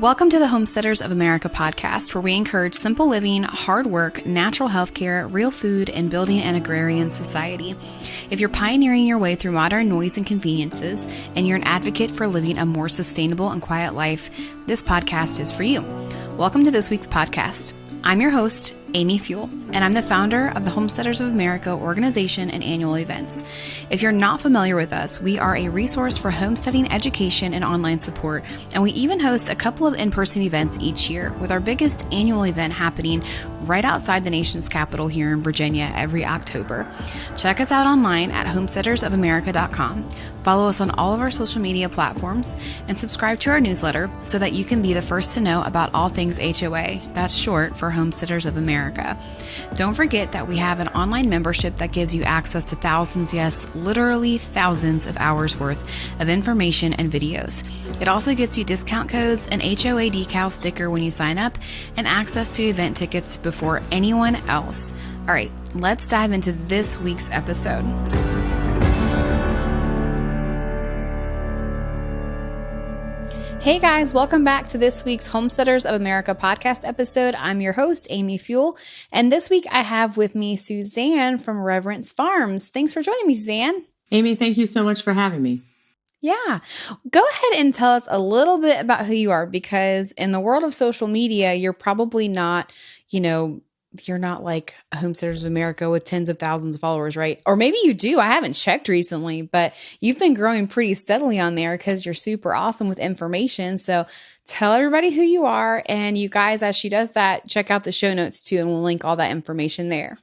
Welcome to the Homesteaders of America podcast, where we encourage simple living, hard work, natural healthcare, real food, and building an agrarian society. If you're pioneering your way through modern noise and conveniences, and you're an advocate for living a more sustainable and quiet life, this podcast is for you. Welcome to this week's podcast. I'm your host, Amy Fuel, and I'm the founder of the Homesteaders of America organization and annual events. If you're not familiar with us, we are a resource for homesteading education and online support, and we even host a couple of in-person events each year, with our biggest annual event happening right outside the nation's capital here in Virginia every October. Check us out online at homesteadersofamerica.com. Follow us on all of our social media platforms and subscribe to our newsletter so that you can be the first to know about all things HOA. That's short for Homesteaders of America. Don't forget that we have an online membership that gives you access to thousands, yes, literally thousands of hours worth of information and videos. It also gets you discount codes, an HOA decal sticker when you sign up, and access to event tickets before anyone else. All right, let's dive into this week's episode. Hey guys, welcome back to this week's Homesteaders of America podcast episode. I'm your host, Amy Fuel, and this week I have with me Suzanne from Reverence Farms. Thanks for joining me, Suzanne. Amy, thank you so much for having me. Yeah. Go ahead and tell us a little bit about who you are, because in the world of social media, you're probably not, you're not like Homesteaders of America with tens of thousands of followers, right? Or maybe you do. I haven't checked recently, but you've been growing pretty steadily on there because you're super awesome with information. So tell everybody who you are. And you guys, as she does that, check out the show notes too, and we'll link all that information there.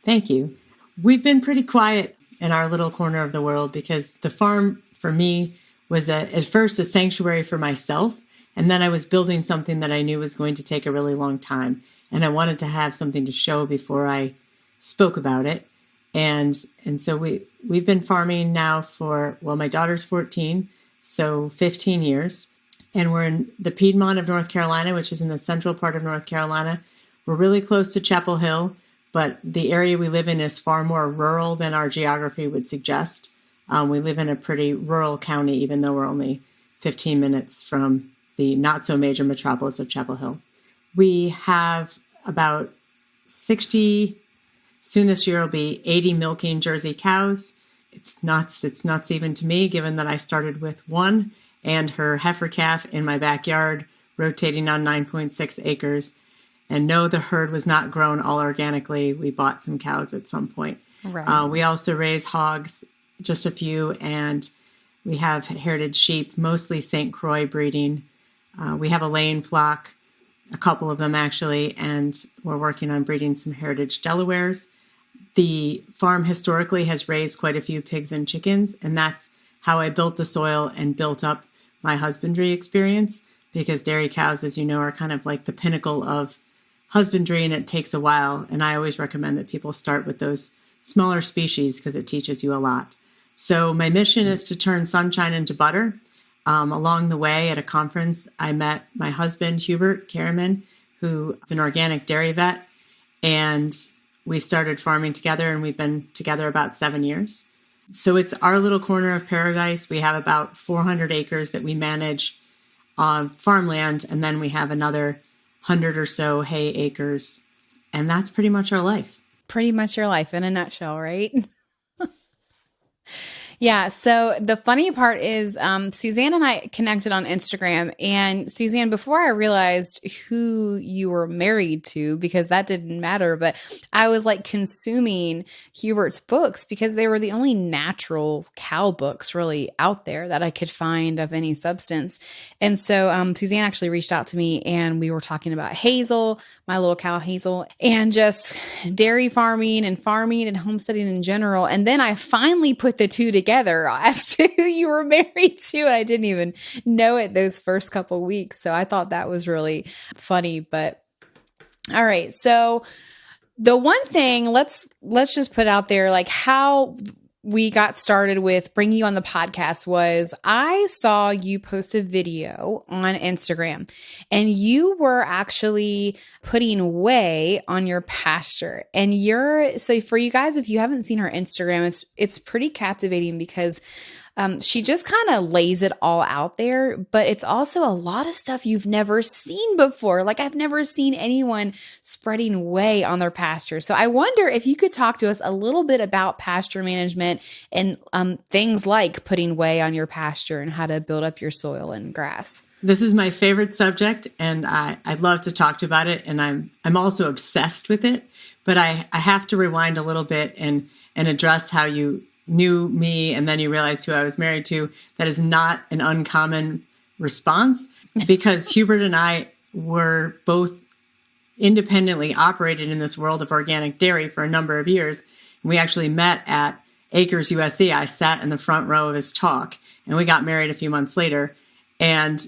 Thank you. We've been pretty quiet in our little corner of the world because the farm for me was at first a sanctuary for myself. And then I was building something that I knew was going to take a really long time. And I wanted to have something to show before I spoke about it. And so we've been farming now for, my daughter's 14, so 15 years. And we're in the Piedmont of North Carolina, which is in the central part of North Carolina. We're really close to Chapel Hill, but the area we live in is far more rural than our geography would suggest. We live in a pretty rural county, even though we're only 15 minutes from the not so major metropolis of Chapel Hill. We have about 60, soon this year will be 80 milking Jersey cows. It's nuts even to me, given that I started with one and her heifer calf in my backyard, rotating on 9.6 acres. And no, the herd was not grown all organically. We bought some cows at some point. Right. We also raise hogs, just a few, and we have heritage sheep, mostly St. Croix breeding. We have a laying flock, a couple of them actually, and we're working on breeding some heritage Delawares. The farm historically has raised quite a few pigs and chickens, and that's how I built the soil and built up my husbandry experience, because dairy cows, as you know, are kind of like the pinnacle of husbandry, and it takes a while. And I always recommend that people start with those smaller species because it teaches you a lot. So my mission is to turn sunshine into butter. Along the way at a conference, I met my husband, Hubert Kerriman, who is an organic dairy vet, and we started farming together, and we've been together about 7 years. So it's our little corner of paradise. We have about 400 acres that we manage on farmland, and then we have another 100 or so hay acres, and that's pretty much our life. Pretty much your life in a nutshell, right? Yeah. So the funny part is Suzanne and I connected on Instagram, and Suzanne, before I realized who you were married to, because that didn't matter, but I was like consuming Hubert's books because they were the only natural cow books really out there that I could find of any substance. And so Suzanne actually reached out to me, and we were talking about Hazel, my little cow Hazel, and just dairy farming and homesteading in general. And then I finally put the two together as to who you were married to. And I didn't even know it those first couple of weeks. So I thought that was really funny. But all right. So the one thing, let's just put out there, like how we got started with bringing you on the podcast was I saw you post a video on Instagram, and you were actually putting whey on your pasture. And so for you guys, if you haven't seen her Instagram, it's pretty captivating because She just kind of lays it all out there, but it's also a lot of stuff you've never seen before. Like I've never seen anyone spreading whey on their pasture. So I wonder if you could talk to us a little bit about pasture management and things like putting whey on your pasture and how to build up your soil and grass. This is my favorite subject, and I'd love to talk to you about it. And I'm also obsessed with it. But I have to rewind a little bit and address how you knew me and then you realized who I was married to. That is not an uncommon response because Hubert and I were both independently operated in this world of organic dairy for a number of years. We actually met at Acres USC. I sat in the front row of his talk, and we got married a few months later. And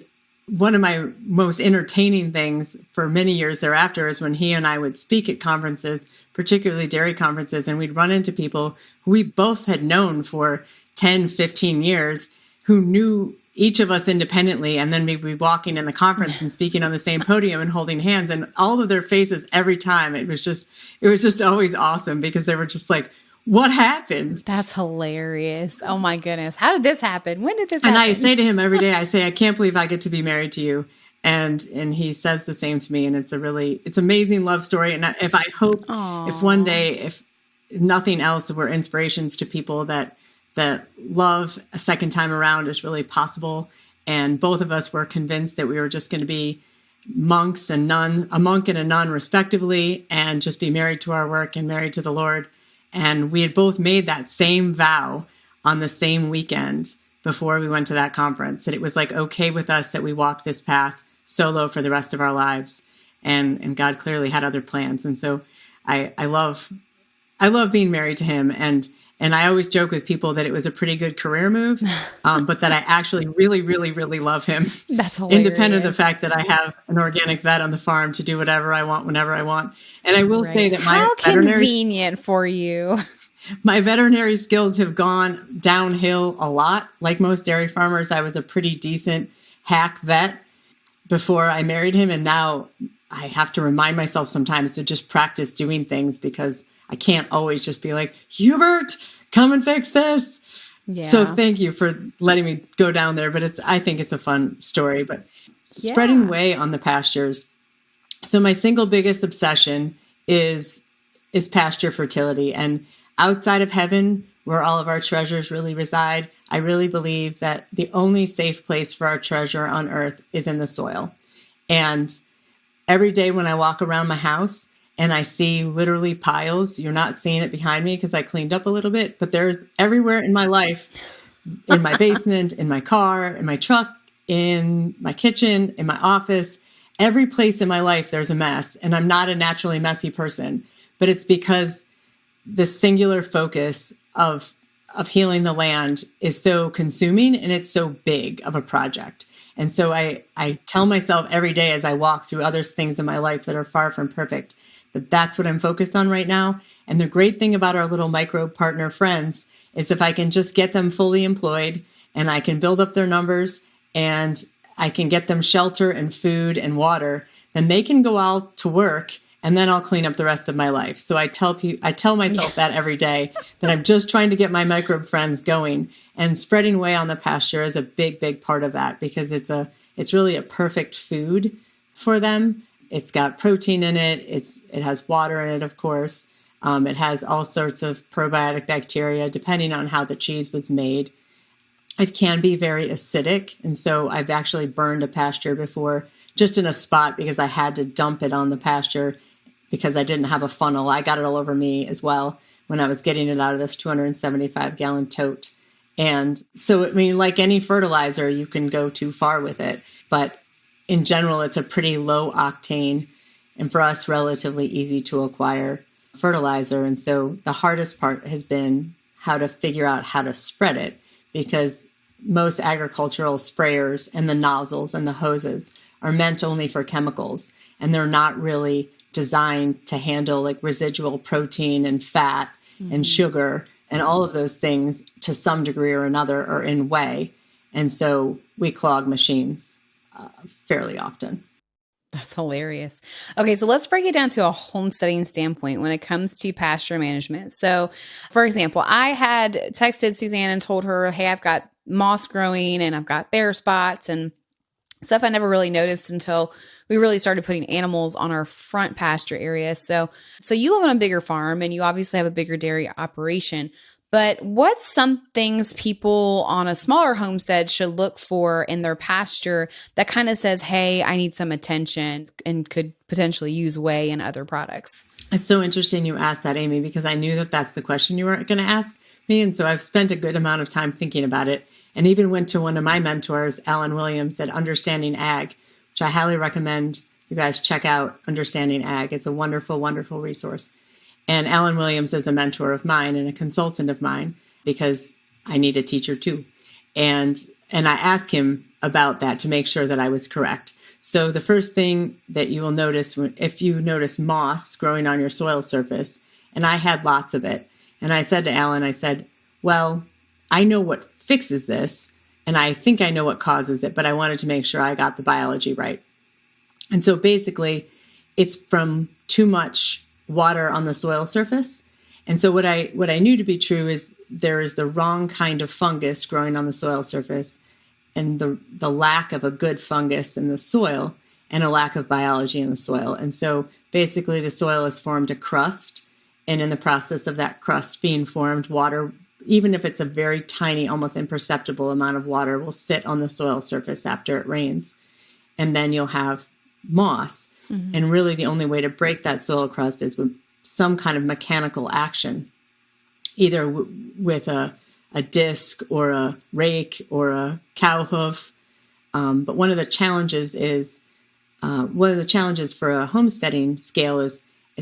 one of my most entertaining things for many years thereafter is when he and I would speak at conferences, particularly dairy conferences, and we'd run into people who we both had known for 10, 15 years who knew each of us independently. And then we'd be walking in the conference and speaking on the same podium and holding hands, and all of their faces every time. It was just always awesome because they were just like, what happened? That's hilarious. Oh my goodness. How did this happen? When did this happen? And I say to him every day, I say, I can't believe I get to be married to you. And he says the same to me. And it's amazing love story. And if one day, if nothing else, we're inspirations to people that love a second time around is really possible. And both of us were convinced that we were just going to be monks and a monk and a nun respectively, and just be married to our work and married to the Lord. And we had both made that same vow on the same weekend before we went to that conference, that it was like okay with us that we walked this path solo for the rest of our lives. And God clearly had other plans. And so I love being married to him. And I always joke with people that it was a pretty good career move, but that I actually really, really, really love him. That's hilarious. Independent of the fact that I have an organic vet on the farm to do whatever I want, whenever I want. And I will say that how convenient for you. My veterinary skills have gone downhill a lot. Like most dairy farmers, I was a pretty decent hack vet before I married him. And now I have to remind myself sometimes to just practice doing things because I can't always just be like, Hubert, come and fix this. Yeah. So thank you for letting me go down there. But I think it's a fun story. But spreading whey on the pastures. So my single biggest obsession is pasture fertility. And outside of heaven, where all of our treasures really reside, I really believe that the only safe place for our treasure on earth is in the soil. And every day when I walk around my house, and I see literally piles. You're not seeing it behind me because I cleaned up a little bit, but there's everywhere in my life, in my basement, in my car, in my truck, in my kitchen, in my office, every place in my life, there's a mess. And I'm not a naturally messy person, but it's because the singular focus of healing the land is so consuming and it's so big of a project. And so I tell myself every day as I walk through other things in my life that are far from perfect, that's what I'm focused on right now. And the great thing about our little microbe partner friends is if I can just get them fully employed and I can build up their numbers and I can get them shelter and food and water, then they can go out to work and then I'll clean up the rest of my life. So I tell myself that every day, that I'm just trying to get my microbe friends going, and spreading whey on the pasture is a big, big part of that because it's really a perfect food for them. It's got protein in it. It has water in it, of course. It has all sorts of probiotic bacteria, depending on how the cheese was made. It can be very acidic. And so I've actually burned a pasture before, just in a spot because I had to dump it on the pasture because I didn't have a funnel. I got it all over me as well when I was getting it out of this 275-gallon tote. And so, I mean, like any fertilizer, you can go too far with it. But in general, it's a pretty low octane and for us, relatively easy to acquire fertilizer. And so the hardest part has been how to figure out how to spread it, because most agricultural sprayers and the nozzles and the hoses are meant only for chemicals. And they're not really designed to handle like residual protein and fat and sugar and all of those things to some degree or another are in whey. And so we clog machines fairly often. That's hilarious. Okay, so let's break it down to a homesteading standpoint when it comes to pasture management. So, for example, I had texted Suzanne and told her, hey, I've got moss growing and I've got bare spots and stuff I never really noticed until we really started putting animals on our front pasture area. So you live on a bigger farm and you obviously have a bigger dairy operation. But what's some things people on a smaller homestead should look for in their pasture that kind of says, hey, I need some attention and could potentially use whey and other products? It's so interesting you asked that, Amy, because I knew that that's the question you were going to ask me. And so I've spent a good amount of time thinking about it, and even went to one of my mentors, Alan Williams, at Understanding Ag, which I highly recommend you guys check out. Understanding Ag. It's a wonderful, wonderful resource. And Alan Williams is a mentor of mine and a consultant of mine because I need a teacher too. And I asked him about that to make sure that I was correct. So the first thing that you will notice if you notice moss growing on your soil surface, and I had lots of it, and I said to Alan, I said, well, I know what fixes this, and I think I know what causes it, but I wanted to make sure I got the biology right. And so basically, it's from too much water on the soil surface. And so what I knew to be true is there is the wrong kind of fungus growing on the soil surface, and the lack of a good fungus in the soil, and a lack of biology in the soil. And so basically the soil has formed a crust, and in the process of that crust being formed, water, even if it's a very tiny, almost imperceptible amount of water, will sit on the soil surface after it rains. And then you'll have moss. Mm-hmm. And really the only way to break that soil crust is with some kind of mechanical action, either with a disc or a rake or a cow hoof. But one of the challenges for a homesteading scale is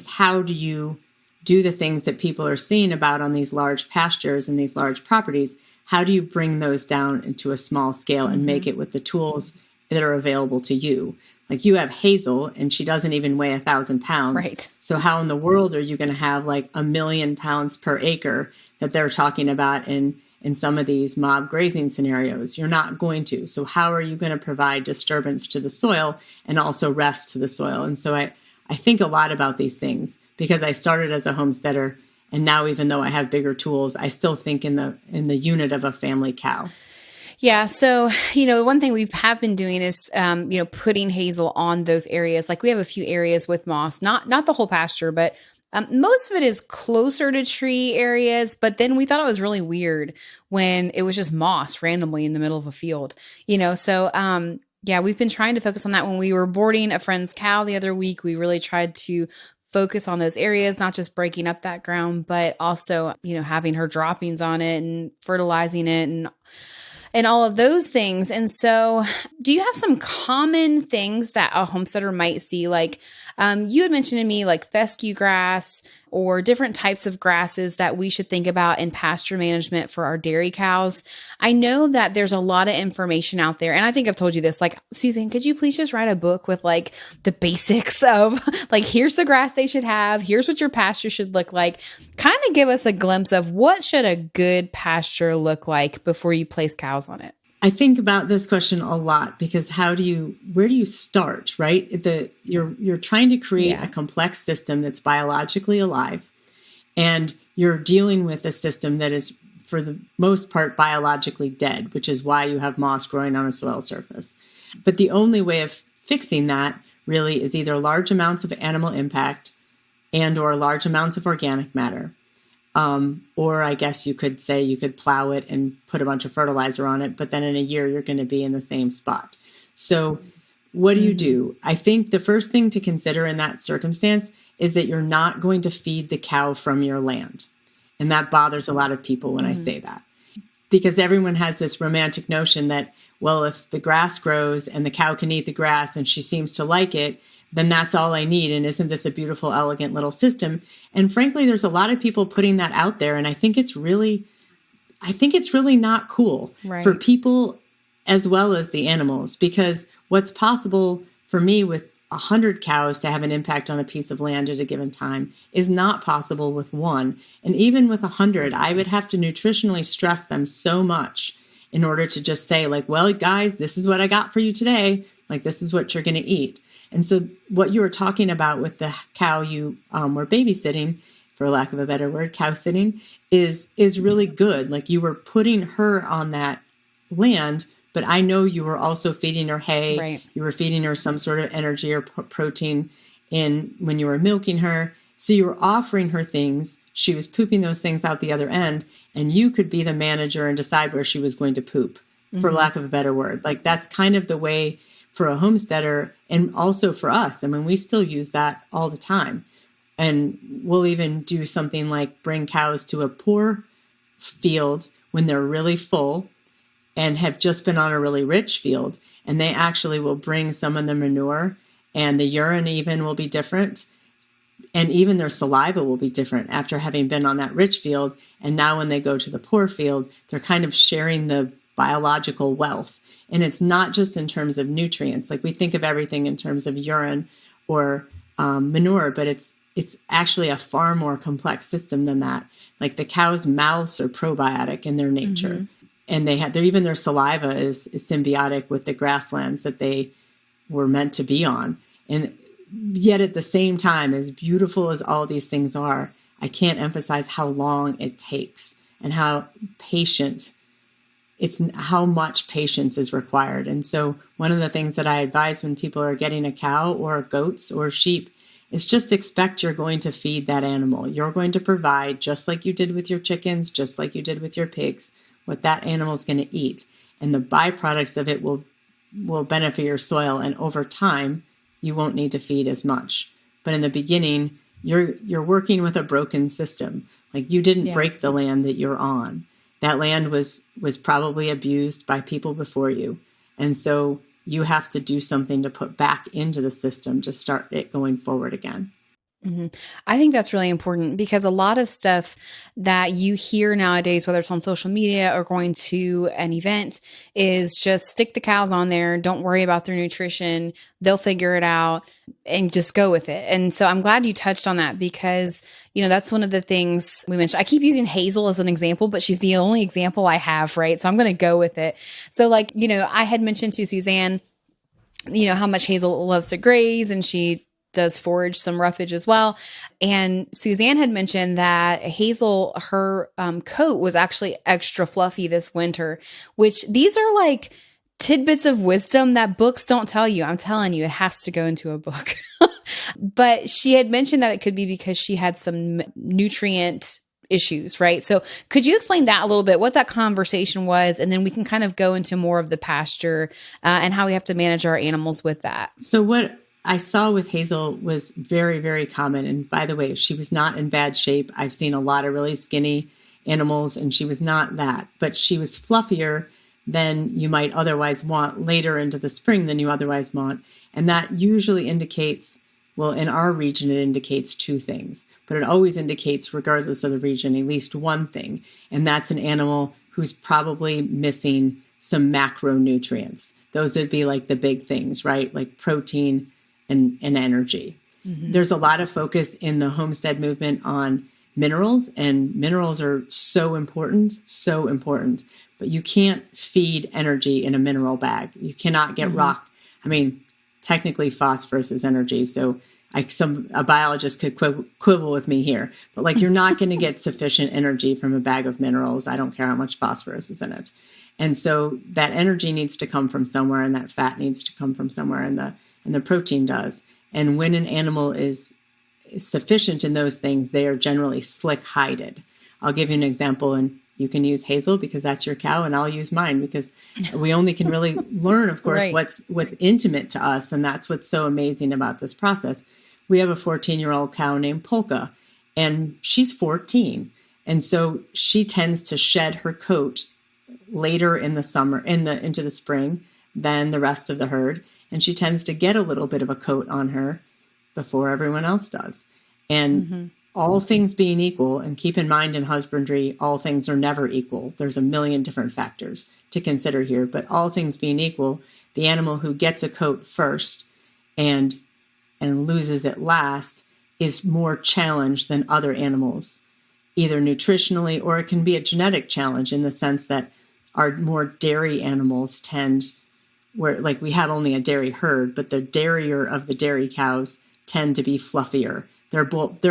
how do you do the things that people are seeing about on these large pastures and these large properties? How do you bring those down into a small scale and make it with the tools that are available to you? Like you have Hazel and she doesn't even weigh 1,000 pounds. Right. So how in the world are you going to have like 1,000,000 pounds per acre that they're talking about in some of these mob grazing scenarios? You're not going to. So how are you going to provide disturbance to the soil and also rest to the soil? And so I think a lot about these things because I started as a homesteader, and now even though I have bigger tools, I still think in the unit of a family cow. Yeah. So, one thing we have been doing is, putting Hazel on those areas. Like we have a few areas with moss, not the whole pasture, but most of it is closer to tree areas. But then we thought it was really weird when it was just moss randomly in the middle of a field, So, we've been trying to focus on that. When we were boarding a friend's cow the other week, we really tried to focus on those areas, not just breaking up that ground, but also, having her droppings on it and fertilizing it and all of those things. And so do you have some common things that a homesteader might see? Like you had mentioned to me like fescue grass or different types of grasses that we should think about in pasture management for our dairy cows. I know that there's a lot of information out there. And I think I've told you this, like, Suzanne, could you please just write a book with like the basics of like, here's the grass they should have. Here's what your pasture should look like. Kind of give us a glimpse of what should a good pasture look like before you place cows on it. I think about this question a lot because where do you start, right? You're trying to create a complex system that's biologically alive, and you're dealing with a system that is, for the most part, biologically dead, which is why you have moss growing on a soil surface. But the only way of fixing that really is either large amounts of animal impact and or large amounts of organic matter. Or I guess you could say you could plow it and put a bunch of fertilizer on it, but then in a year you're going to be in the same spot. So what do you do? I think the first thing to consider in that circumstance is that you're not going to feed the cow from your land. And that bothers a lot of people when I say that, because everyone has this romantic notion that, well, if the grass grows and the cow can eat the grass and she seems to like it, then that's all I need. And isn't this a beautiful, elegant little system? And frankly, there's a lot of people putting that out there. And I think it's really not cool for people as well as the animals, because what's possible for me with 100 cows to have an impact on a piece of land at a given time is not possible with one. And even with 100, I would have to nutritionally stress them so much in order to just say like, well, guys, this is what I got for you today. Like, this is what you're going to eat. And so what you were talking about with the cow you were babysitting, for lack of a better word, cow sitting, is really good. Like you were putting her on that land, but I know you were also feeding her hay. Right. You were feeding her some sort of energy or protein when you were milking her. So you were offering her things. She was pooping those things out the other end, and you could be the manager and decide where she was going to poop, for lack of a better word. Like, that's kind of the way for a homesteader, and also for us. I mean, we still use that all the time. And we'll even do something like bring cows to a poor field when they're really full and have just been on a really rich field. And they actually will bring some of the manure, and the urine even will be different. And even their saliva will be different after having been on that rich field. And now when they go to the poor field, they're kind of sharing the biological wealth. And it's not just in terms of nutrients. Like, we think of everything in terms of urine or manure, but it's actually a far more complex system than that. Like, the cows' mouths are probiotic in their nature. And even their saliva is symbiotic with the grasslands that they were meant to be on. And yet at the same time, as beautiful as all these things are, I can't emphasize how long it takes and how much patience is required. And so one of the things that I advise when people are getting a cow or goats or sheep is just expect you're going to feed that animal. You're going to provide, just like you did with your chickens, just like you did with your pigs, what that animal is going to eat. And the byproducts of it will benefit your soil. And over time, you won't need to feed as much. But in the beginning, you're working with a broken system. Like, you didn't break the land that you're on. That land was probably abused by people before you. And so you have to do something to put back into the system to start it going forward again. I think that's really important, because a lot of stuff that you hear nowadays, whether it's on social media or going to an event, is just stick the cows on there. Don't worry about their nutrition. They'll figure it out, and just go with it. And so I'm glad you touched on that, because, that's one of the things we mentioned. I keep using Hazel as an example, but she's the only example I have, right? So I'm going to go with it. So I had mentioned to Suzanne, how much Hazel loves to graze, and she does forage some roughage as well. And Suzanne had mentioned that Hazel, her coat was actually extra fluffy this winter, which these are like tidbits of wisdom that books don't tell you. I'm telling you, it has to go into a book. But she had mentioned that it could be because she had some nutrient issues, right? So could you explain that a little bit, what that conversation was, and then we can kind of go into more of the pasture and how we have to manage our animals with that. So what I saw with Hazel was very, very common. And by the way, she was not in bad shape. I've seen a lot of really skinny animals, and she was not that, but she was fluffier than you might otherwise want later into the spring than you otherwise want. And that usually indicates, well, in our region, it indicates two things, but it always indicates, regardless of the region, at least one thing. And that's an animal who's probably missing some macronutrients. Those would be like the big things, right? Like protein and energy. There's a lot of focus in the homestead movement on minerals, and minerals are so important, but you can't feed energy in a mineral bag. You cannot get rock. I mean, technically phosphorus is energy. So a biologist could quibble with me here, but you're not going to get sufficient energy from a bag of minerals. I don't care how much phosphorus is in it. And so that energy needs to come from somewhere, and that fat needs to come from somewhere, and the protein does. And when an animal is sufficient in those things, they are generally slick-hided. I'll give you an example, and you can use Hazel because that's your cow, and I'll use mine because we only can really learn, of course, right, what's intimate to us, and that's what's so amazing about this process. We have a 14-year-old cow named Polka, and she's 14, and so she tends to shed her coat later in the summer, into the spring, than the rest of the herd. And she tends to get a little bit of a coat on her before everyone else does. And all things being equal, and keep in mind in husbandry, all things are never equal. There's a million different factors to consider here, but all things being equal, the animal who gets a coat first and loses it last is more challenged than other animals, either nutritionally, or it can be a genetic challenge in the sense that our more dairy animals where we have only a dairy herd, but the dairier of the dairy cows tend to be fluffier. Their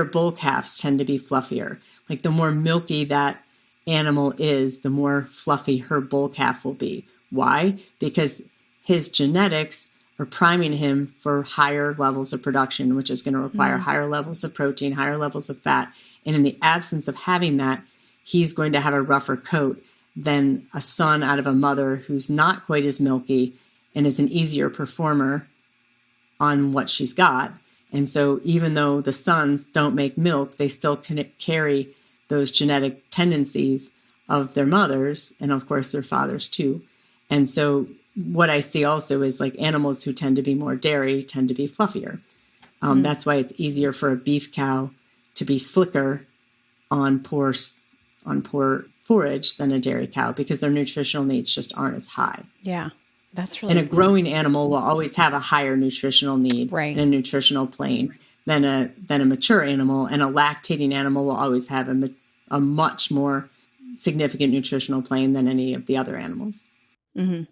bull calves tend to be fluffier. Like, the more milky that animal is, the more fluffy her bull calf will be. Why? Because his genetics are priming him for higher levels of production, which is going to require higher levels of protein, higher levels of fat. And in the absence of having that, he's going to have a rougher coat than a son out of a mother who's not quite as milky and is an easier performer on what she's got. And so even though the sons don't make milk, they still can carry those genetic tendencies of their mothers and, of course, their fathers too. And so what I see also is like animals who tend to be more dairy tend to be fluffier. That's why it's easier for a beef cow to be slicker on poor forage than a dairy cow, because their nutritional needs just aren't as high. Yeah, that's really And a growing animal will always have a higher nutritional need and a nutritional plane than a mature animal, and a lactating animal will always have a much more significant nutritional plane than any of the other animals. Mm-hmm.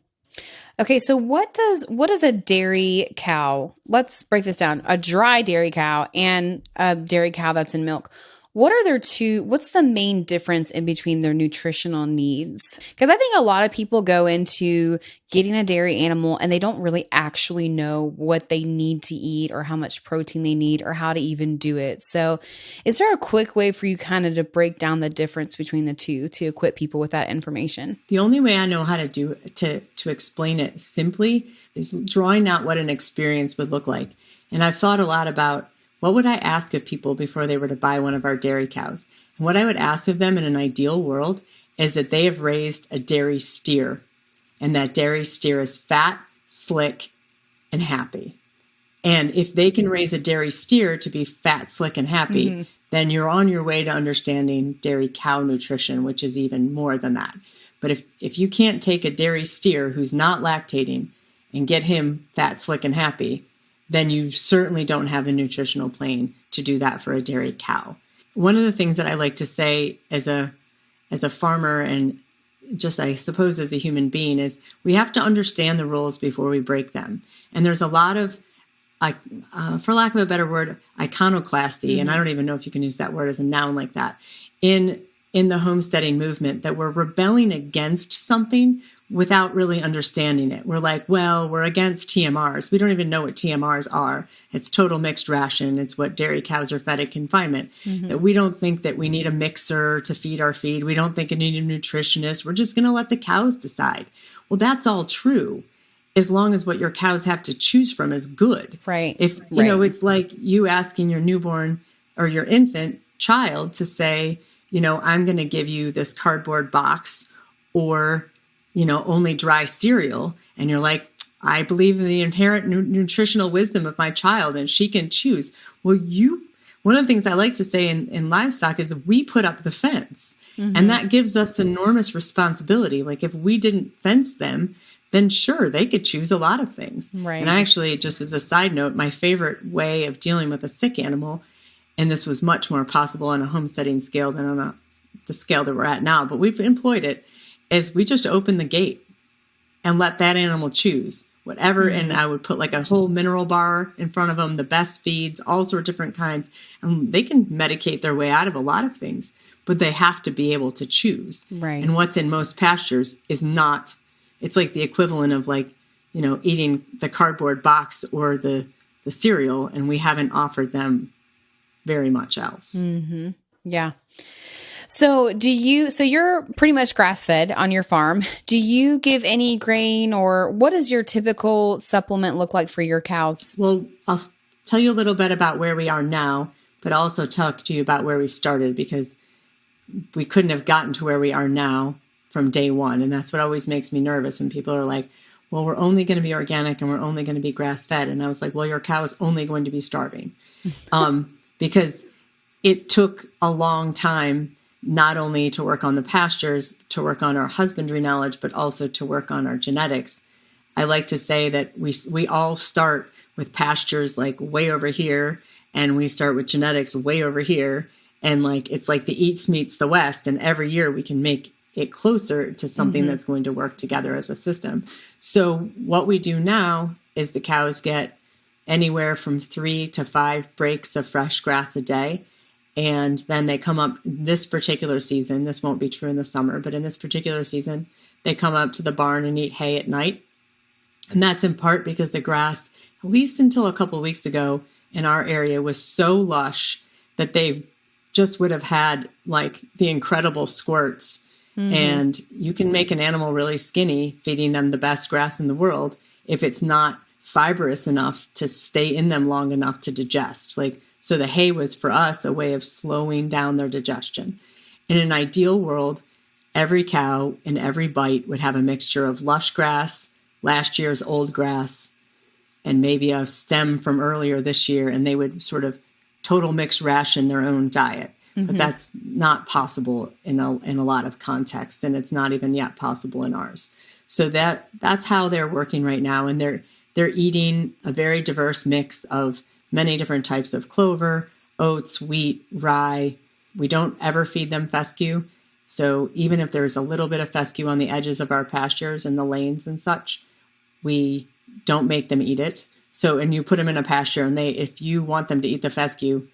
Okay, so what does a dairy cow, let's break this down, a dry dairy cow and a dairy cow that's in milk, what's the main difference in between their nutritional needs? Because I think a lot of people go into getting a dairy animal and they don't really actually know what they need to eat or how much protein they need or how to even do it. So is there a quick way for you kind of to break down the difference between the two to equip people with that information? The only way I know how to explain it simply is drawing out what an experience would look like. And I've thought a lot about, what would I ask of people before they were to buy one of our dairy cows? And what I would ask of them in an ideal world is that they have raised a dairy steer, and that dairy steer is fat, slick, and happy. And if they can raise a dairy steer to be fat, slick, and happy, then you're on your way to understanding dairy cow nutrition, which is even more than that. But if you can't take a dairy steer who's not lactating and get him fat, slick, and happy, then you certainly don't have the nutritional plane to do that for a dairy cow. One of the things that I like to say as a farmer, and just, I suppose, as a human being, is we have to understand the rules before we break them. And there's a lot of, for lack of a better word, iconoclasty, and I don't even know if you can use that word as a noun like that, in the homesteading movement, that we're rebelling against something without really understanding it. We're like, well, we're against TMRs. We don't even know what TMRs are. It's total mixed ration. It's what dairy cows are fed at confinement. That we don't think that we need a mixer to feed our feed. We don't think we need a nutritionist. We're just going to let the cows decide. Well, that's all true, as long as what your cows have to choose from is good. Right. If, you know, it's like you asking your newborn or your infant child to say, you know, I'm going to give you this cardboard box or, you know, only dry cereal. And you're like, I believe in the inherent nutritional wisdom of my child and she can choose. Well, one of the things I like to say in livestock is we put up the fence, and that gives us enormous responsibility. Like if we didn't fence them, then sure, they could choose a lot of things. Right. And I actually, just as a side note, my favorite way of dealing with a sick animal, and this was much more possible on a homesteading scale than on the scale that we're at now, but we've employed it, is we just open the gate and let that animal choose whatever. And I would put like a whole mineral bar in front of them, the best feeds, all sorts of different kinds. And they can medicate their way out of a lot of things, but they have to be able to choose. Right. And what's in most pastures is not, it's like the equivalent of like, you know, eating the cardboard box or the cereal. And we haven't offered them very much else. Yeah. So you're pretty much grass fed on your farm. Do you give any grain, or what does your typical supplement look like for your cows? Well, I'll tell you a little bit about where we are now, but also talk to you about where we started, because we couldn't have gotten to where we are now from day one. And that's what always makes me nervous when people are like, well, we're only going to be organic and we're only going to be grass fed. And I was like, well, your cow is only going to be starving. Because it took a long time, not only to work on the pastures, to work on our husbandry knowledge, but also to work on our genetics. I like to say that we all start with pastures like way over here, and we start with genetics way over here. And like, it's like the East meets the West, and every year we can make it closer to something that's going to work together as a system. So what we do now is the cows get anywhere from 3 to 5 breaks of fresh grass a day. And then they come up this particular season. This won't be true in the summer, but in this particular season, they come up to the barn and eat hay at night. And that's in part because the grass, at least until a couple of weeks ago in our area, was so lush that they just would have had like the incredible squirts. And you can make an animal really skinny feeding them the best grass in the world if it's not fibrous enough to stay in them long enough to digest. So the hay was for us a way of slowing down their digestion. In an ideal world, every cow in every bite would have a mixture of lush grass, last year's old grass, and maybe a stem from earlier this year, and they would sort of total mix ration their own diet. But that's not possible in a lot of contexts, and it's not even yet possible in ours. So that's how they're working right now, and they're eating a very diverse mix of many different types of clover, oats, wheat, rye. We don't ever feed them fescue. So even if there's a little bit of fescue on the edges of our pastures and the lanes and such, we don't make them eat it. So, and you put them in a pasture, and if you want them to eat the fescue,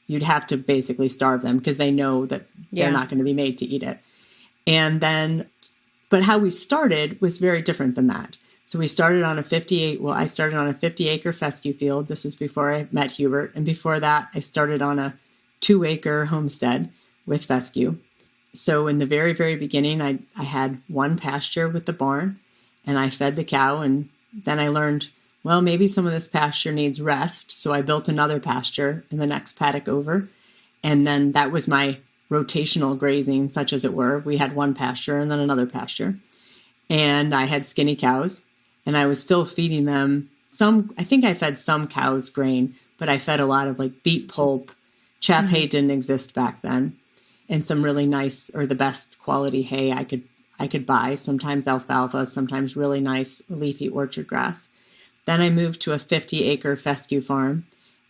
you'd have to basically starve them because they know that they're not going to be made to eat it. And then, but how we started was very different than that. So I started on a 50-acre fescue field. This is before I met Hubert. And before that, I started on a 2-acre homestead with fescue. So in the very, very beginning, I had one pasture with the barn, and I fed the cow. And then I learned, well, maybe some of this pasture needs rest. So I built another pasture in the next paddock over. And then that was my rotational grazing, such as it were. We had one pasture and then another pasture. And I had skinny cows, and I was still feeding them I think I fed some cows grain, but I fed a lot of like beet pulp. Chaff hay didn't exist back then. And some really nice, or the best quality hay I could buy, sometimes alfalfa, sometimes really nice leafy orchard grass. Then I moved to a 50-acre fescue farm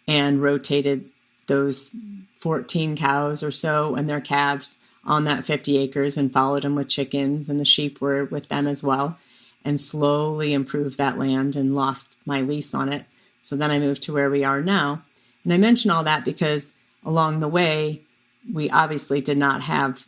and rotated those 14 cows or so and their calves on that 50 acres and followed them with chickens, and the sheep were with them as well, and slowly improved that land and lost my lease on it. So then I moved to where we are now. And I mention all that because along the way, we obviously did not have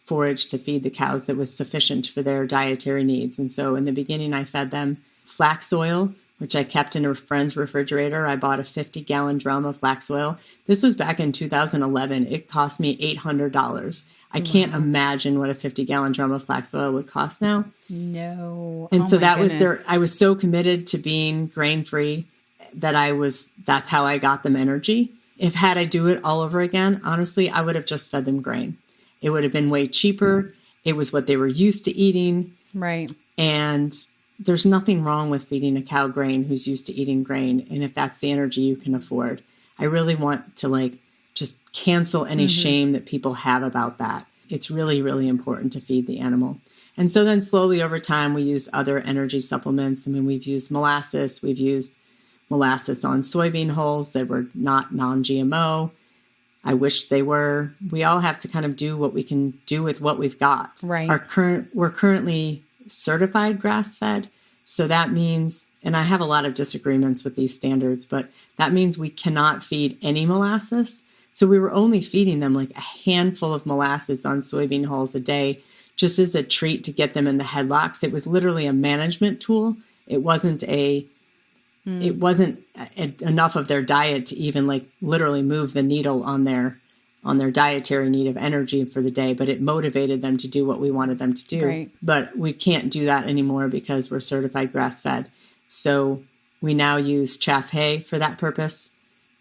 forage to feed the cows that was sufficient for their dietary needs. And so in the beginning, I fed them flax oil, which I kept in a friend's refrigerator. I bought a 50-gallon drum of flax oil. This was back in 2011. It cost me $800. I can't imagine what a 50-gallon drum of flax oil would cost now. No. And so that was I was so committed to being grain-free that's how I got them energy. Had I do it all over again, honestly, I would have just fed them grain. It would have been way cheaper. It was what they were used to eating. Right. And there's nothing wrong with feeding a cow grain who's used to eating grain. And if that's the energy you can afford, I really want to just cancel any shame that people have about that. It's really, really important to feed the animal. And so then slowly over time, we used other energy supplements. I mean, we've used molasses. We've used molasses on soybean hulls that were not non-GMO. I wish they were. We all have to kind of do what we can do with what we've got. Right. We're currently certified grass-fed. So that means, and I have a lot of disagreements with these standards, but that means we cannot feed any molasses. So we were only feeding them like a handful of molasses on soybean hulls a day, just as a treat to get them in the headlocks. It was literally a management tool. It wasn't enough of their diet to even literally move the needle on their dietary need of energy for the day, but it motivated them to do what we wanted them to do. Right. But we can't do that anymore because we're certified grass-fed. So we now use chaff hay for that purpose,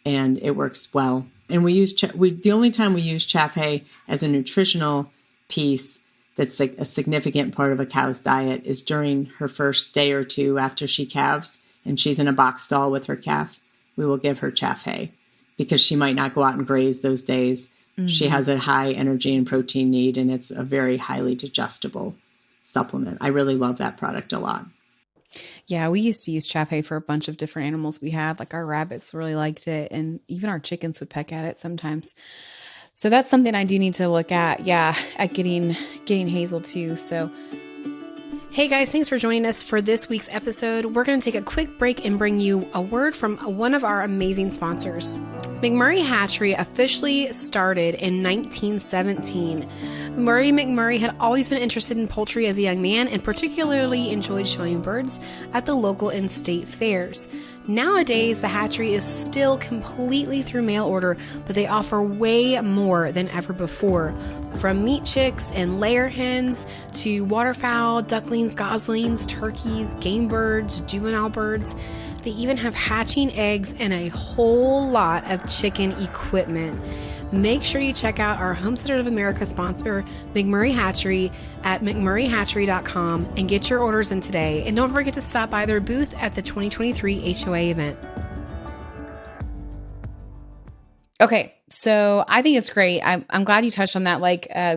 and it works well. And we use the only time we use chaff hay as a nutritional piece that's like a significant part of a cow's diet is during her first day or two after she calves and she's in a box stall with her calf. We will give her chaff hay because she might not go out and graze those days. Mm-hmm. She has a high energy and protein need, and it's a very highly digestible supplement. I really love that product a lot. Yeah, we used to use chaff hay for a bunch of different animals we had. Like our rabbits really liked it, and even our chickens would peck at it sometimes. So that's something I do need to look at. Yeah, at getting Hazel too. So, hey guys, thanks for joining us for this week's episode. We're going to take a quick break and bring you a word from one of our amazing sponsors. McMurray Hatchery officially started in 1917. Murray McMurray had always been interested in poultry as a young man and particularly enjoyed showing birds at the local and state fairs. Nowadays, the hatchery is still completely through mail order, but they offer way more than ever before. From meat chicks and layer hens to waterfowl, ducklings, goslings, turkeys, game birds, juvenile birds. They even have hatching eggs and a whole lot of chicken equipment. Make sure you check out our Homesteader of America sponsor, McMurray Hatchery, at mcmurrayhatchery.com and get your orders in today. And don't forget to stop by their booth at the 2023 HOA event. Okay, so I think it's great. I'm glad you touched on that,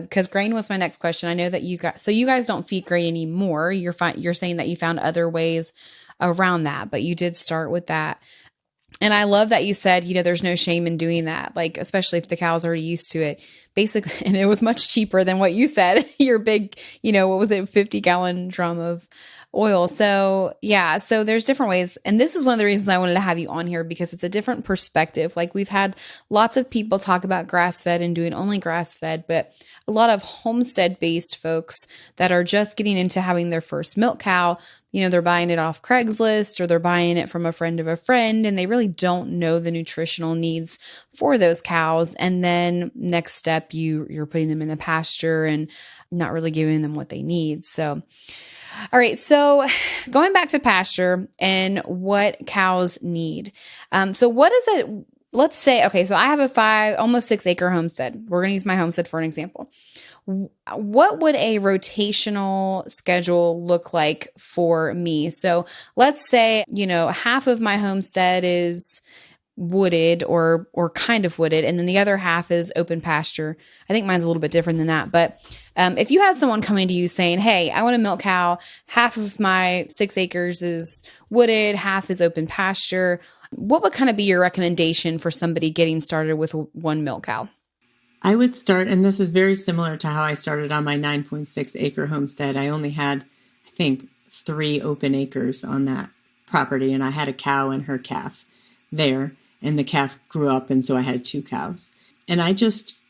because grain was my next question. I know that you guys don't feed grain anymore. You're saying that you found other ways around that, but you did start with that. And I love that you said, there's no shame in doing that, especially if the cow's already used to it. Basically, and it was much cheaper than what you said, your big, what was it, 50-gallon drum of oil. So yeah, so there's different ways. And this is one of the reasons I wanted to have you on here, because it's a different perspective. We've had lots of people talk about grass-fed and doing only grass-fed, but a lot of homestead-based folks that are just getting into having their first milk cow, they're buying it off Craigslist or they're buying it from a friend of a friend, and they really don't know the nutritional needs for those cows. And then next step, you're putting them in the pasture and not really giving them what they need. So, all right. So going back to pasture and what cows need. So what is it? Let's say, okay, so I have a almost 6 acre homestead. We're going to use my homestead for an example. What would a rotational schedule look like for me? So let's say, half of my homestead is wooded or kind of wooded, and then the other half is open pasture. I think mine's a little bit different than that. But if you had someone coming to you saying, hey, I want a milk cow, half of my 6 acres is wooded, half is open pasture, what would kind of be your recommendation for somebody getting started with one milk cow? I would start, and this is very similar to how I started on my 9.6 acre homestead. I only had, I think, 3 open acres on that property, and I had a cow and her calf there, and the calf grew up, and so I had 2 cows. And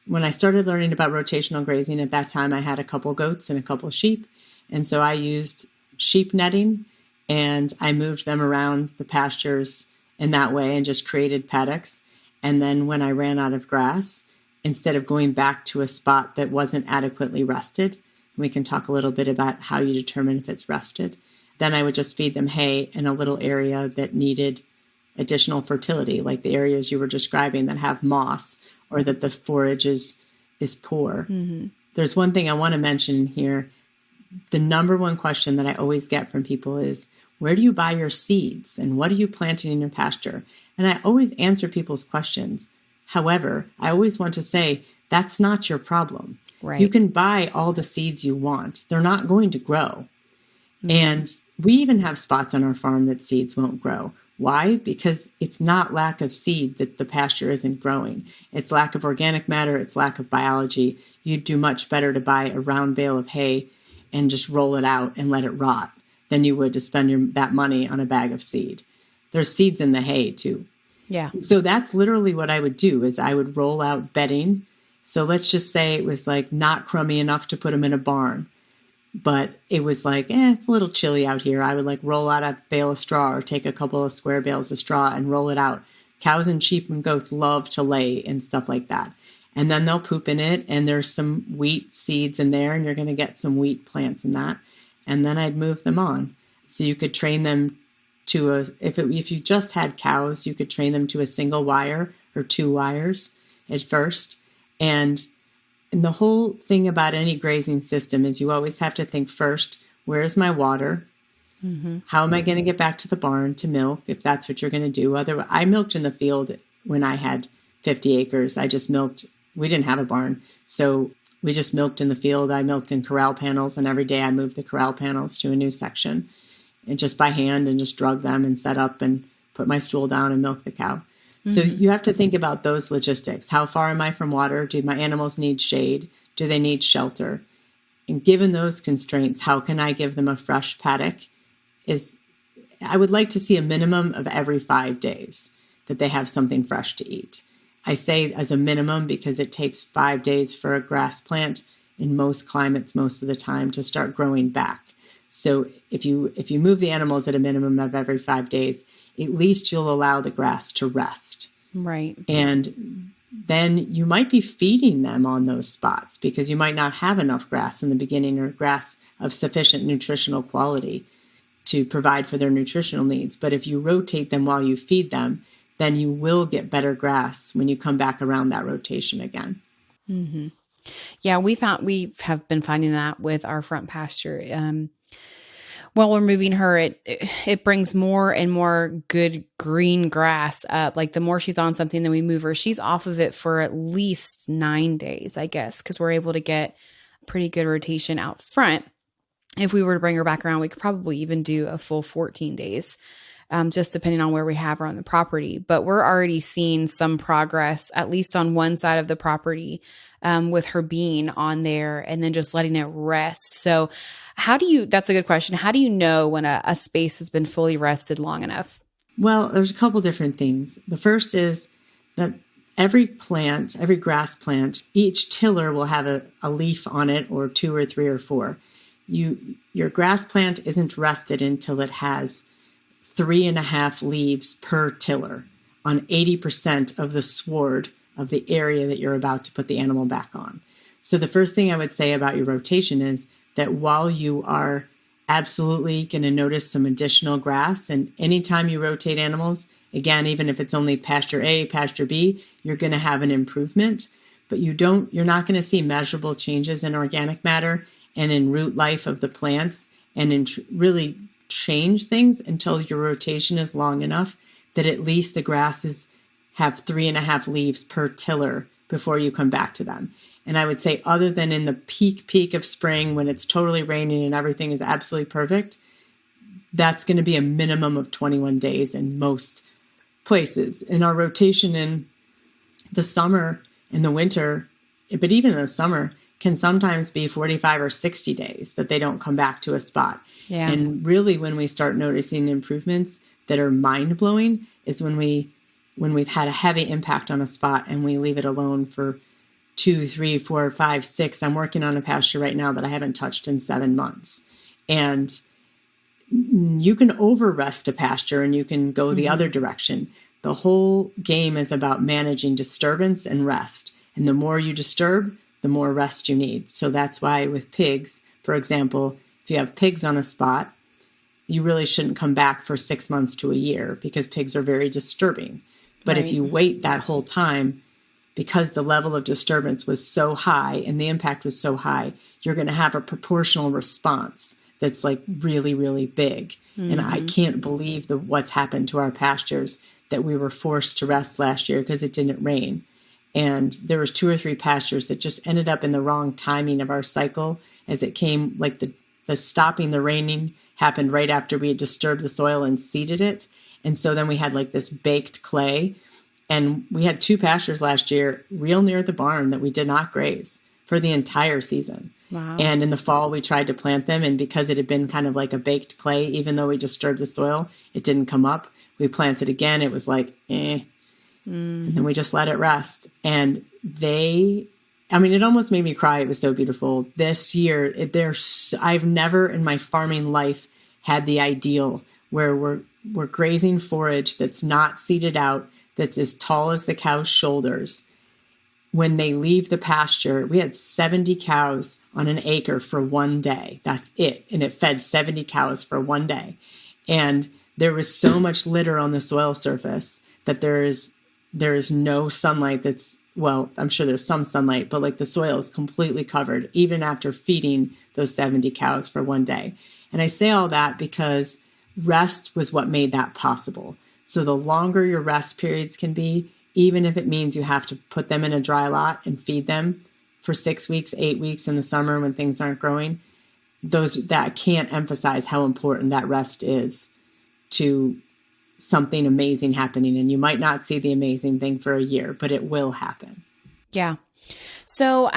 when I started learning about rotational grazing, at that time I had a couple goats and a couple sheep, and so I used sheep netting, and I moved them around the pastures in that way and just created paddocks. And then when I ran out of grass, instead of going back to a spot that wasn't adequately rested, we can talk a little bit about how you determine if it's rested, then I would just feed them hay in a little area that needed additional fertility, like the areas you were describing that have moss or that the forage is poor. Mm-hmm. There's one thing I want to mention here. The number one question that I always get from people is, where do you buy your seeds and what are you planting in your pasture? And I always answer people's questions. However, I always want to say, that's not your problem. Right. You can buy all the seeds you want. They're not going to grow. Mm-hmm. And we even have spots on our farm that seeds won't grow. Why? Because it's not lack of seed that the pasture isn't growing. It's lack of organic matter. It's lack of biology. You'd do much better to buy a round bale of hay and just roll it out and let it rot than you would to spend that money on a bag of seed. There's seeds in the hay too. Yeah. So that's literally what I would do is I would roll out bedding. So let's just say it was not crummy enough to put them in a barn, but it was it's a little chilly out here. I would roll out a bale of straw or take a couple of square bales of straw and roll it out. Cows and sheep and goats love to lay and stuff like that. And then they'll poop in it, and there's some wheat seeds in there, and you're going to get some wheat plants in that. And then I'd move them on. So you could train them to if you just had cows, you could train them to a single wire or 2 wires at first. And the whole thing about any grazing system is you always have to think first, where's my water? Mm-hmm. How am I going to get back to the barn to milk if that's what you're going to do? Otherwise, I milked in the field when I had 50 acres. I just milked. We didn't have a barn, so we just milked in the field. I milked in corral panels, and every day I moved the corral panels to a new section, and just by hand, and just drug them and set up and put my stool down and milk the cow. Mm-hmm. So you have to think about those logistics. How far am I from water? Do my animals need shade? Do they need shelter? And given those constraints, how can I give them a fresh paddock? I would like to see a minimum of every 5 days that they have something fresh to eat. I say as a minimum because it takes 5 days for a grass plant in most climates most of the time to start growing back. So if you move the animals at a minimum of every 5 days, at least you'll allow the grass to rest. Right. And then you might be feeding them on those spots because you might not have enough grass in the beginning or grass of sufficient nutritional quality to provide for their nutritional needs. But if you rotate them while you feed them, then you will get better grass when you come back around that rotation again. Mm-hmm. Yeah, we have been finding that with our front pasture. While we're moving her, it brings more and more good green grass up. Like the more she's on something, then we move her. She's off of it for at least 9 days, I guess, because we're able to get pretty good rotation out front. If we were to bring her back around, we could probably even do a full 14 days, just depending on where we have her on the property. But we're already seeing some progress, at least on one side of the property, with her being on there and then just letting it rest. So that's a good question. How do you know when a space has been fully rested long enough? Well, there's a couple different things. The first is that every grass plant, each tiller will have a leaf on it, or 2 or 3 or 4. Your grass plant isn't rested until it has 3.5 leaves per tiller on 80% of the sward of the area that you're about to put the animal back on. So the first thing I would say about your rotation is that while you are absolutely going to notice some additional grass, and anytime you rotate animals, again, even if it's only pasture A, pasture B, you're going to have an improvement, but you're not going to see measurable changes in organic matter and in root life of the plants and in really change things until your rotation is long enough that at least the grasses have 3.5 leaves per tiller before you come back to them. And I would say, other than in the peak of spring when it's totally raining and everything is absolutely perfect, that's going to be a minimum of 21 days in most places. In our rotation in the summer and the winter, but even in the summer, can sometimes be 45 or 60 days that they don't come back to a spot. Yeah. And really when we start noticing improvements that are mind-blowing is when we've had a heavy impact on a spot and we leave it alone for 2, 3, 4, 5, 6. I'm working on a pasture right now that I haven't touched in 7 months. And you can over-rest a pasture and you can go the other direction. The whole game is about managing disturbance and rest. And the more you disturb, the more rest you need. So that's why with pigs, for example, if you have pigs on a spot, you really shouldn't come back for 6 months to a year because pigs are very disturbing. But Right. if you wait that whole time, because the level of disturbance was so high and the impact was so high, you're going to have a proportional response that's like really, really big. Mm-hmm. And I can't believe what's happened to our pastures, that we were forced to rest last year because it didn't rain. And there was 2 or 3 pastures that just ended up in the wrong timing of our cycle as it came, like the stopping the raining happened right after we had disturbed the soil and seeded it. And so then we had like this baked clay. And we had 2 pastures last year real near the barn that we did not graze for the entire season. Wow. And in the fall, we tried to plant them. And because it had been kind of like a baked clay, even though we disturbed the soil, it didn't come up. We planted again. It was like, eh. And then we just let it rest. And it almost made me cry. It was so beautiful. This year, I've never in my farming life had the ideal where we're grazing forage that's not seeded out, that's as tall as the cow's shoulders. When they leave the pasture, we had 70 cows on an acre for 1 day. That's it. And it fed 70 cows for 1 day. And there was so much litter on the soil surface that there is no sunlight I'm sure there's some sunlight, but like the soil is completely covered even after feeding those 70 cows for 1 day. And I say all that because rest was what made that possible. So the longer your rest periods can be, even if it means you have to put them in a dry lot and feed them for 6 weeks, 8 weeks in the summer when things aren't growing, that can't emphasize how important that rest is to something amazing happening. And you might not see the amazing thing for a year, but it will happen. Yeah. So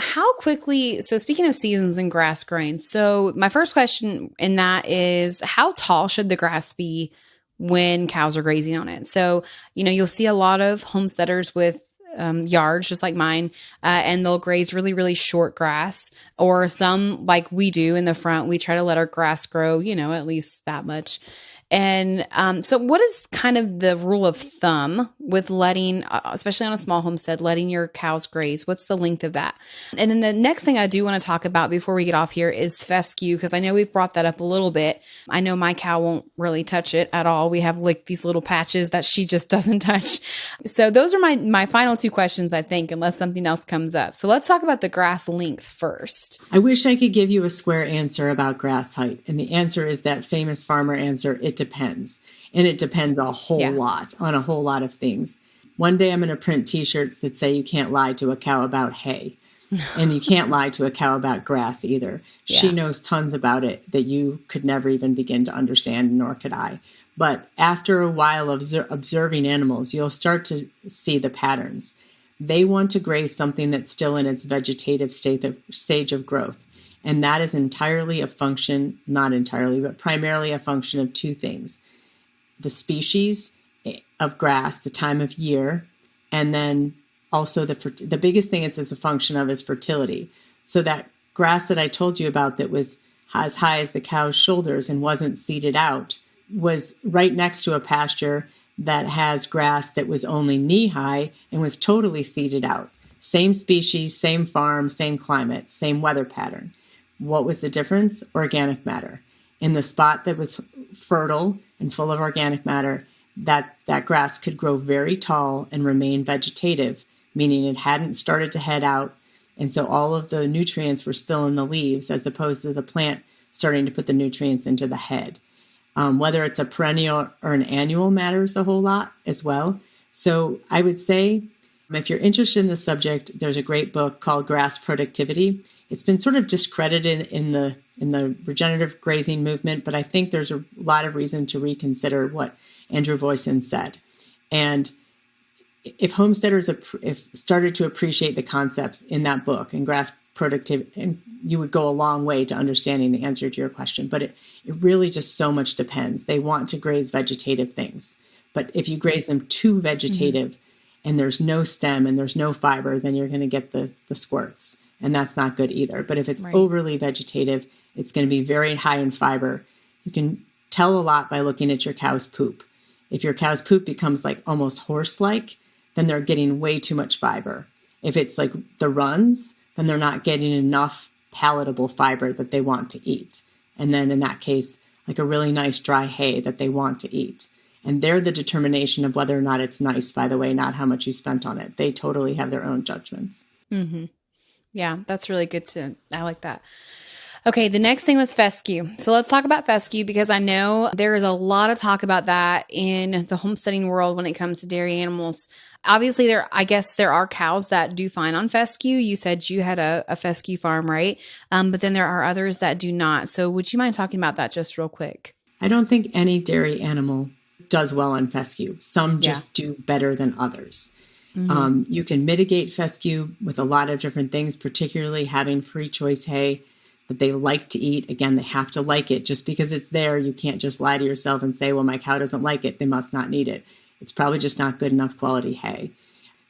speaking of seasons and grass growing, so my first question in that is, how tall should the grass be when cows are grazing on it? So, you'll see a lot of homesteaders with yards, just like mine, and they'll graze really, really short grass, or some like we do in the front. We try to let our grass grow, at least that much. And so what is kind of the rule of thumb with letting, especially on a small homestead, letting your cows graze? What's the length of that? And then the next thing I do want to talk about before we get off here is fescue, because I know we've brought that up a little bit. I know my cow won't really touch it at all. We have like these little patches that she just doesn't touch. So those are my final two questions, I think, unless something else comes up. So let's talk about the grass length first. I wish I could give you a square answer about grass height. And the answer is that famous farmer answer, it depends. And it depends a whole lot on a whole lot of things. One day I'm going to print t-shirts that say you can't lie to a cow about hay. And you can't lie to a cow about grass either. Yeah. She knows tons about it that you could never even begin to understand, nor could I. But after a while of observing animals, you'll start to see the patterns. They want to graze something that's still in its vegetative stage of growth. And that is entirely a function, not entirely, but primarily a function of two things. The species of grass, the time of year, and then also the biggest thing it's as a function of is fertility. So that grass that I told you about that was as high as the cow's shoulders and wasn't seeded out was right next to a pasture that has grass that was only knee high and was totally seeded out. Same species, same farm, same climate, same weather pattern. What was the difference? Organic matter. In the spot that was fertile and full of organic matter, that grass could grow very tall and remain vegetative, meaning it hadn't started to head out. And so all of the nutrients were still in the leaves as opposed to the plant starting to put the nutrients into the head. Whether it's a perennial or an annual matters a whole lot as well. So I would say if you're interested in the subject, there's a great book called Grass Productivity. It's been sort of discredited in the regenerative grazing movement, but I think there's a lot of reason to reconsider what Andrew Voisin said. And if homesteaders started to appreciate the concepts in that book and grass productivity, and you would go a long way to understanding the answer to your question. But it really just so much depends. They want to graze vegetative things. But if you graze them too vegetative and there's no stem and there's no fiber, then you're going to get the squirts. And that's not good either. But if it's overly vegetative, it's going to be very high in fiber. You can tell a lot by looking at your cow's poop. If your cow's poop becomes like almost horse-like, then they're getting way too much fiber. If it's like the runs, then they're not getting enough palatable fiber that they want to eat. And then in that case, like a really nice dry hay that they want to eat. And they're the determination of whether or not it's nice, by the way, not how much you spent on it. They totally have their own judgments. Mm-hmm. Yeah, that's really good I like that. Okay, the next thing was fescue. So let's talk about fescue because I know there is a lot of talk about that in the homesteading world when it comes to dairy animals. Obviously, I guess there are cows that do fine on fescue. You said you had a fescue farm, right? But then there are others that do not. So would you mind talking about that just real quick? I don't think any dairy animal does well on fescue. Some just do better than others. Mm-hmm. You can mitigate fescue with a lot of different things, particularly having free choice hay that they like to eat. Again, they have to like it. Just because it's there, you can't just lie to yourself and say, well, my cow doesn't like it. They must not need it. It's probably just not good enough quality hay.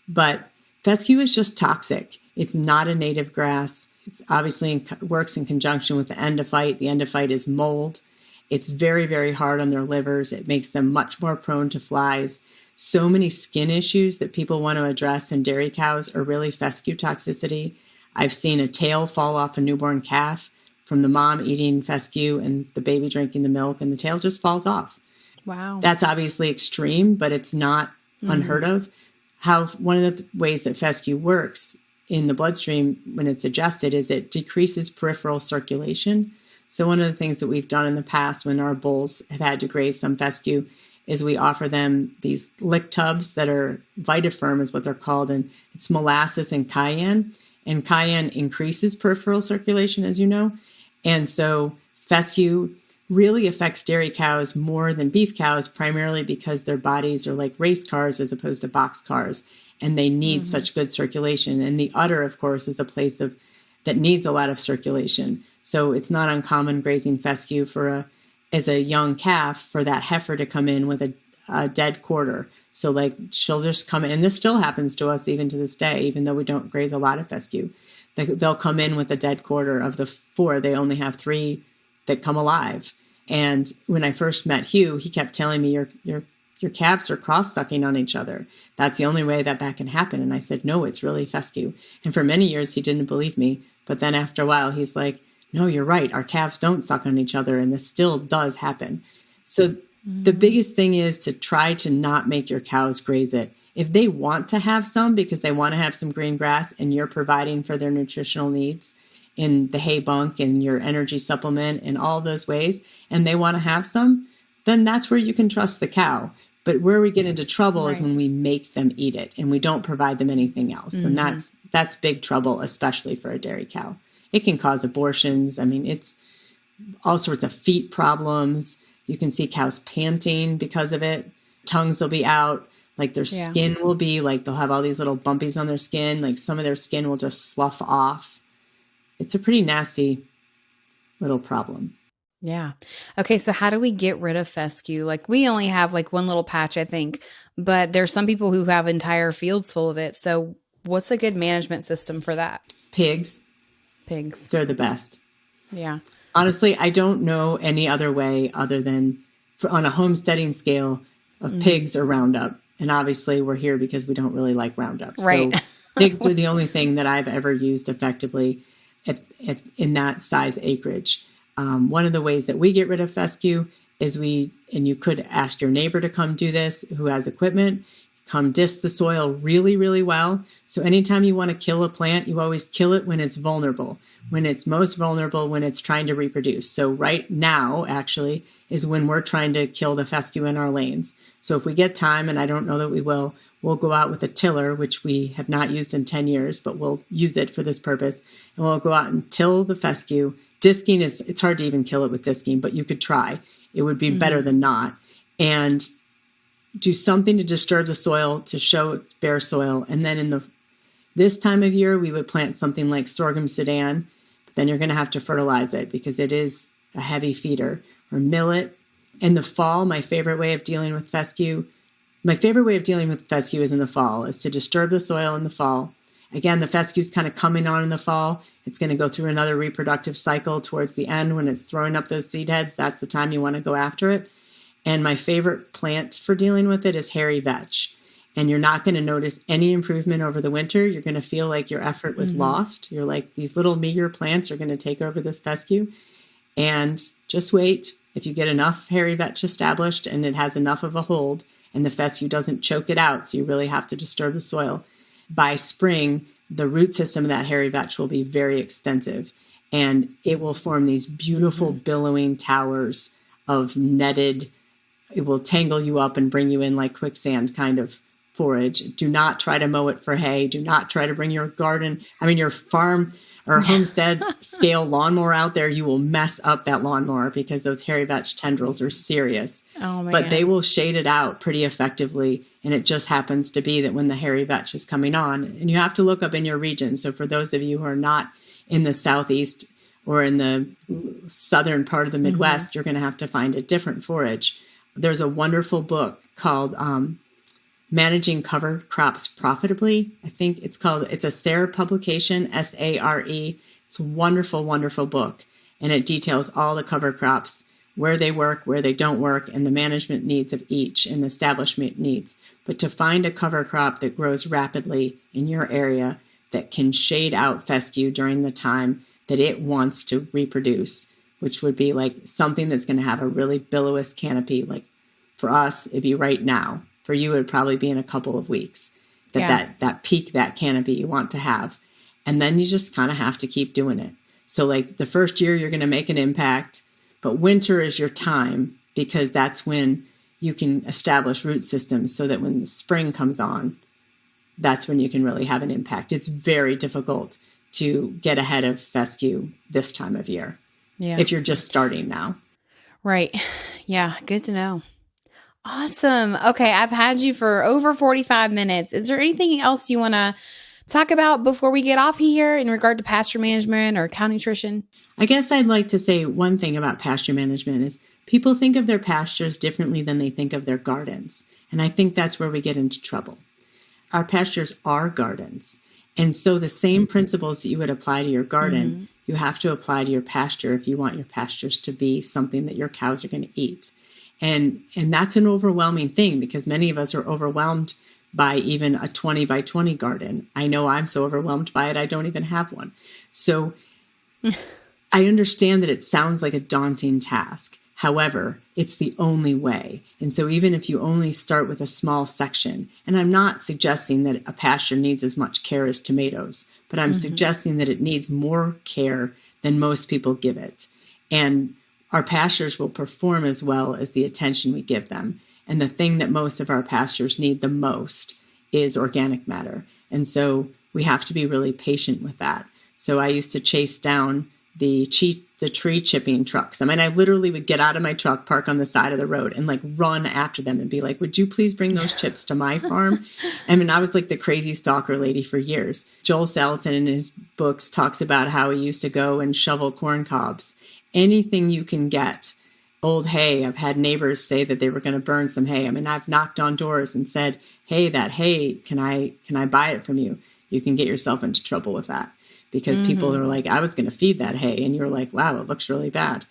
But fescue is just toxic. It's not a native grass. It's obviously works in conjunction with the endophyte. The endophyte is mold. It's very, very hard on their livers. It makes them much more prone to flies. So many skin issues that people want to address in dairy cows are really fescue toxicity. I've seen a tail fall off a newborn calf from the mom eating fescue and the baby drinking the milk, and the tail just falls off. Wow. That's obviously extreme, but it's not unheard of. One of the ways that fescue works in the bloodstream when it's ingested is it decreases peripheral circulation. So one of the things that we've done in the past when our bulls have had to graze some fescue is we offer them these lick tubs that are VitaFirm is what they're called, and it's molasses and cayenne. And cayenne increases peripheral circulation, as you know. And so fescue really affects dairy cows more than beef cows, primarily because their bodies are like race cars as opposed to box cars, and they need such good circulation. And the udder, of course, is a place that needs a lot of circulation. So it's not uncommon grazing fescue as a young calf for that heifer to come in with a dead quarter. So like she'll just come in, and this still happens to us even to this day, even though we don't graze a lot of fescue. They'll come in with a dead quarter. Of the 4, they only have 3 that come alive. And when I first met Hugh, he kept telling me your calves are cross-sucking on each other. That's the only way that can happen. And I said, no, it's really fescue. And for many years, he didn't believe me. But then after a while, he's like, no, you're right. Our calves don't suck on each other. And this still does happen. So the biggest thing is to try to not make your cows graze it. If they want to have some because they want to have some green grass and you're providing for their nutritional needs in the hay bunk and your energy supplement and all those ways, and they want to have some, then that's where you can trust the cow. But where we get into trouble is when we make them eat it and we don't provide them anything else. And that's big trouble, especially for a dairy cow. It can cause abortions. I mean, it's all sorts of feet problems. You can see cows panting because of it. Tongues will be out. Like their skin will be like, they'll have all these little bumpies on their skin. Like some of their skin will just slough off. It's a pretty nasty little problem. Yeah. Okay. So how do we get rid of fescue? Like we only have like one little patch, I think, but there's some people who have entire fields full of it. So what's a good management system for that? Pigs. They're the best. Yeah. Honestly, I don't know any other way other than on a homesteading scale of pigs or Roundup. And obviously we're here because we don't really like Roundup. Right. So pigs are the only thing that I've ever used effectively in that size acreage. One of the ways that we get rid of fescue is and you could ask your neighbor to come do this who has equipment, come disc the soil really, really well. So anytime you want to kill a plant, you always kill it when it's vulnerable, when it's most vulnerable, when it's trying to reproduce. So right now, actually, is when we're trying to kill the fescue in our lanes. So if we get time, and I don't know that we will, we'll go out with a tiller, which we have not used in 10 years, but we'll use it for this purpose. And we'll go out and till the fescue. Disking it's hard to even kill it with disking, but you could try. It would be better than not. And do something to disturb the soil to show bare soil. And then this time of year, we would plant something like sorghum Sudan. But then you're going to have to fertilize it because it is a heavy feeder. Or millet. In the fall, my favorite way of dealing with fescue is in the fall, is to disturb the soil in the fall. Again, the fescue is kind of coming on in the fall. It's going to go through another reproductive cycle towards the end when it's throwing up those seed heads. That's the time you want to go after it. And my favorite plant for dealing with it is hairy vetch. And you're not going to notice any improvement over the winter. You're going to feel like your effort was lost. You're like, these little meager plants are going to take over this fescue. And just wait. If you get enough hairy vetch established and it has enough of a hold and the fescue doesn't choke it out, so you really have to disturb the soil, by spring, the root system of that hairy vetch will be very extensive and it will form these beautiful billowing towers of netted. It will tangle you up and bring you in like quicksand kind of forage. Do not try to mow it for hay. Do not try to bring your farm or homestead scale lawnmower out there. You will mess up that lawnmower because those hairy vetch tendrils are serious. Oh, man. But they will shade it out pretty effectively. And it just happens to be that when the hairy vetch is coming on, and you have to look up in your region. So for those of you who are not in the Southeast or in the southern part of the Midwest, you're going to have to find a different forage. There's a wonderful book called Managing Cover Crops Profitably. I think it's a SARE publication, SARE. It's a wonderful, wonderful book. And it details all the cover crops, where they work, where they don't work, and the management needs of each and the establishment needs. But to find a cover crop that grows rapidly in your area that can shade out fescue during the time that it wants to reproduce, which would be like something that's going to have a really billowy canopy. Like for us, it'd be right now. For you, it would probably be in a couple of weeks that peak, that canopy you want to have. And then you just kind of have to keep doing it. So like the first year, you're going to make an impact, but winter is your time because that's when you can establish root systems so that when the spring comes on, that's when you can really have an impact. It's very difficult to get ahead of fescue this time of year if you're just starting now. Right. Yeah. Good to know. Awesome. Okay. I've had you for over 45 minutes. Is there anything else you want to talk about before we get off here in regard to pasture management or cow nutrition? I guess I'd like to say one thing about pasture management is People think of their pastures differently than they think of their gardens. And I think that's where we get into trouble. Our pastures are gardens. And so the same principles that you would apply to your garden, you have to apply to your pasture if you want your pastures to be something that your cows are going to eat. And that's an overwhelming thing, because many of us are overwhelmed by even a 20 by 20 garden. I know I'm so overwhelmed by it, I don't even have one. So I understand that it sounds like a daunting task. However, it's the only way. And so even if you only start with a small section, and I'm not suggesting that a pasture needs as much care as tomatoes, but I'm suggesting that it needs more care than most people give it. And our pastures will perform as well as the attention we give them. And the thing that most of our pastures need the most is organic matter. And so we have to be really patient with that. So I used to chase down the tree chipping trucks. I mean, I literally would get out of my truck, park on the side of the road, and like run after them and be like, would you please bring those chips to my farm? I mean, I was like the crazy stalker lady for years. Joel Salatin in his books talks about how he used to go and shovel corn cobs. Anything you can get. Old hay. I've had neighbors say that they were going to burn some hay. I mean, I've knocked on doors and said, hey, that hay, can I buy it from you? You can get yourself into trouble with that. Because people are like, I was going to feed that hay. And you're like, wow, it looks really bad.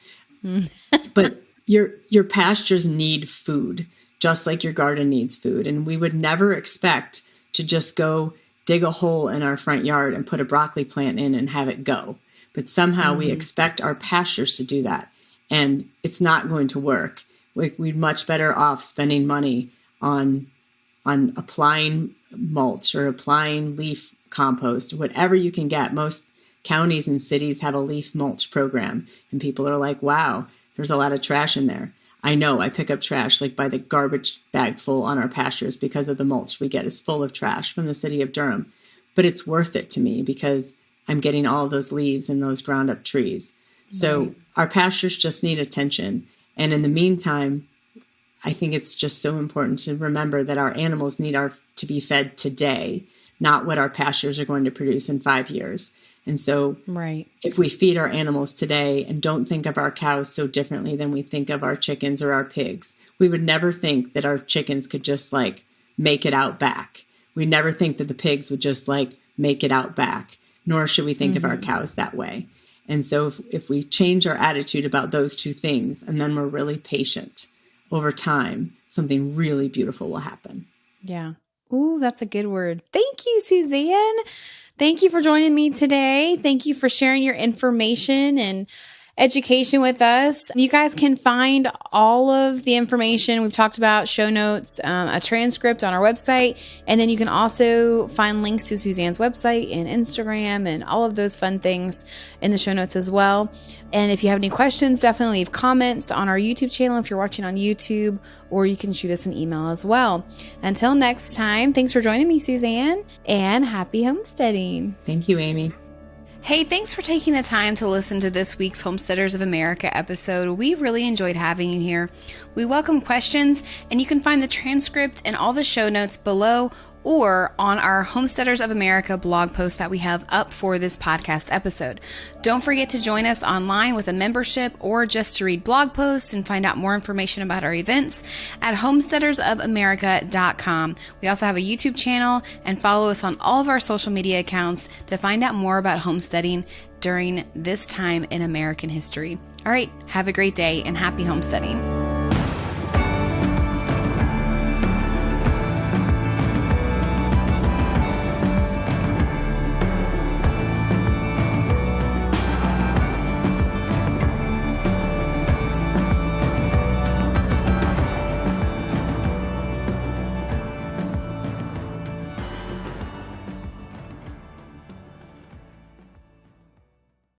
But your pastures need food, just like your garden needs food. And we would never expect to just go dig a hole in our front yard and put a broccoli plant in and have it go. But somehow we expect our pastures to do that. And it's not going to work. We'd much better off spending money on applying mulch or applying leaf compost, whatever you can get. Most counties and cities have a leaf mulch program, and people are like, wow, there's a lot of trash in there. I know, I pick up trash like by the garbage bag full on our pastures because of the mulch we get is full of trash from the city of Durham. But it's worth it to me because I'm getting all those leaves and those ground up trees. So our pastures just need attention. And in the meantime, I think it's just so important to remember that our animals need to be fed today, not what our pastures are going to produce in 5 years. And so if we feed our animals today and don't think of our cows so differently than we think of our chickens or our pigs, we would never think that our chickens could just like make it out back. We never think that the pigs would just like make it out back, nor should we think of our cows that way. And so if we change our attitude about those two things, and then we're really patient over time, something really beautiful will happen. Yeah. Ooh, that's a good word. Thank you, Suzanne. Thank you for joining me today. Thank you for sharing your information and education with us. You guys can find all of the information we've talked about, show notes, a transcript on our website. And then you can also find links to Suzanne's website and Instagram and all of those fun things in the show notes as well. And if you have any questions, definitely leave comments on our YouTube channel if you're watching on YouTube, or you can shoot us an email as well. Until next time, thanks for joining me, Suzanne, and happy homesteading. Thank you, Amy. Hey, thanks for taking the time to listen to this week's Homesteaders of America episode. We really enjoyed having you here. We welcome questions, and you can find the transcript and all the show notes below or on our Homesteaders of America blog post that we have up for this podcast episode. Don't forget to join us online with a membership or just to read blog posts and find out more information about our events at homesteadersofamerica.com. We also have a YouTube channel, and follow us on all of our social media accounts to find out more about homesteading during this time in American history. All right, have a great day and happy homesteading.